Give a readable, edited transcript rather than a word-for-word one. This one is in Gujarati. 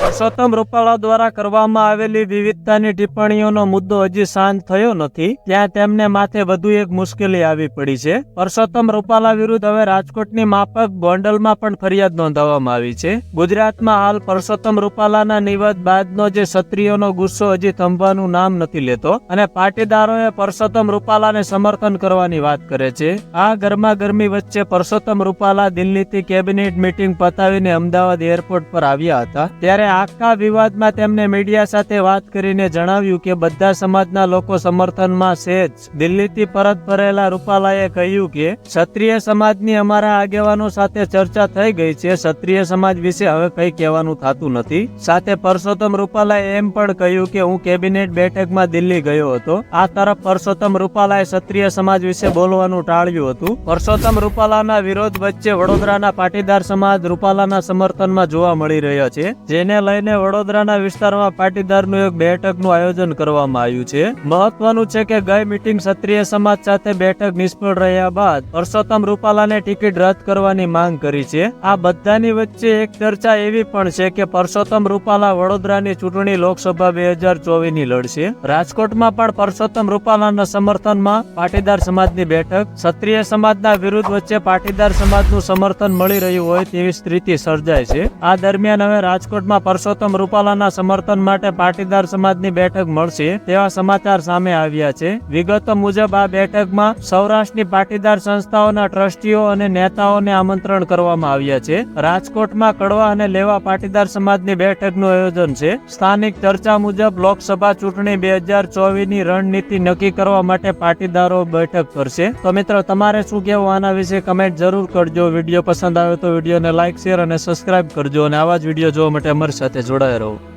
પરસોત્તમ રૂપાલા દ્વારા કરવામાં આવેલી વિવિધતાની ટિપ્પણીઓનો મુદ્દો હજી શાંત થયો નથી, ત્યાં તેમને માથે વધુ એક મુશ્કેલી આવી પડી છે. પરસોત્તમ રૂપાલા વિરુદ્ધ હવે રાજકોટની માફક ગોંડલમાં પણ ફરિયાદ નોંધાવવામાં આવી છે. ગુજરાતમાં હાલ પરસોત્તમ રૂપાલાના નિવેદ બાદનો જે ક્ષત્રિયોનો ગુસ્સો હજી થંભવાનું નામ નથી લેતો અને પાટીદારોએ પરસોત્તમ રૂપાલાને સમર્થન કરવાની વાત કરે છે. આ ગરમાગરમી વચ્ચે પરસોત્તમ રૂપાલા દિલ્હીથી કેબિનેટ મીટિંગ પતાવીને અમદાવાદ એરપોર્ટ પર આવ્યા હતા. ત્યારે આખા વિવાદમાં તેમને મીડિયા સાથે વાત કરીને જણાવ્યું કે બધા સમાજના લોકો સમર્થનમાં છે જ. દિલ્હીથી પરત ફરેલા રૂપાલાએ કહ્યું કે ક્ષત્રિય સમાજની અમારા આગેવાનો સાથે ચર્ચા થઈ ગઈ છે, ક્ષત્રિય સમાજ વિશે હવે કંઈ કહેવાનું થતું નથી. સાથે પરસોત્તમ રૂપાલાએ એમ પણ કહ્યું કે હું કેબિનેટ બેઠકમાં દિલ્હી ગયો હતો. આ તરફ પરસોત્તમ રૂપાલાએ ક્ષત્રિય સમાજ વિશે બોલવાનું ટાળ્યું હતું. પરસોત્તમ રૂપાલાના વિરોધ વચ્ચે વડોદરાના પાટીદાર સમાજ રૂપાલાના સમર્થનમાં જોવા મળી રહ્યો છે, જેને લઈને વડોદરાના વિસ્તારમાં પાટીદારનું એક બેઠકનું આયોજન કરવામાં આવ્યું છે. મહત્વનું છે કે ગઈ મીટિંગ ક્ષત્રિય સમાજ સાથે બેઠક નિષ્ફળ રહ્યા બાદ પરસોત્તમ રૂપાલાને ટિકિટ રદ કરવાની માંગ કરી છે. આ બધાની વચ્ચે એક ચર્ચા એવી પણ છે કે પરસોત્તમ રૂપાલા વડોદરાની ચૂંટણી લોકસભા 2024ની લડશે. રાજકોટમાં પણ પરસોત્તમ રૂપાલાના સમર્થનમાં પાટીદાર સમાજની બેઠક. ક્ષત્રિય સમાજના વિરોધ વચ્ચે પાટીદાર સમાજનું સમર્થન મળી રહ્યું હોય તેવી સ્થિતિ સર્જાય છે. આ દરમિયાન હવે રાજકોટમાં પરસોત્તમ રૂપાલાના સમર્થન માટે પાટીદાર સમાજની બેઠક મળશે તેવા સમાચાર સામે આવ્યા છે. વિગતો મુજબ આ બેઠકમાં સૌરાષ્ટ્રની પાટીદાર સંસ્થાઓના ટ્રસ્ટીઓ અને નેતાઓને આમંત્રણ કરવામાં આવ્યા છે. રાજકોટમાં કડવા અને લેવા પાટીદાર સમાજની બેઠકનું આયોજન છે. સ્થાનિક ચર્ચા મુજબ લોકસભા ચૂંટણી 2024ની રણનીતિ નક્કી કરવા માટે પાટીદારો બેઠક કરશે. તો મિત્રો, તમારે શું કહેવું આના વિશે કમેન્ટ જરૂર કરજો. વિડીયો પસંદ આવે તો વિડીયોને લાઇક, શેર અને સબસ્ક્રાઇબ કરજો અને આવા જ વિડીયો જોવા માટે અમારી સાથે જોડાયા રહો.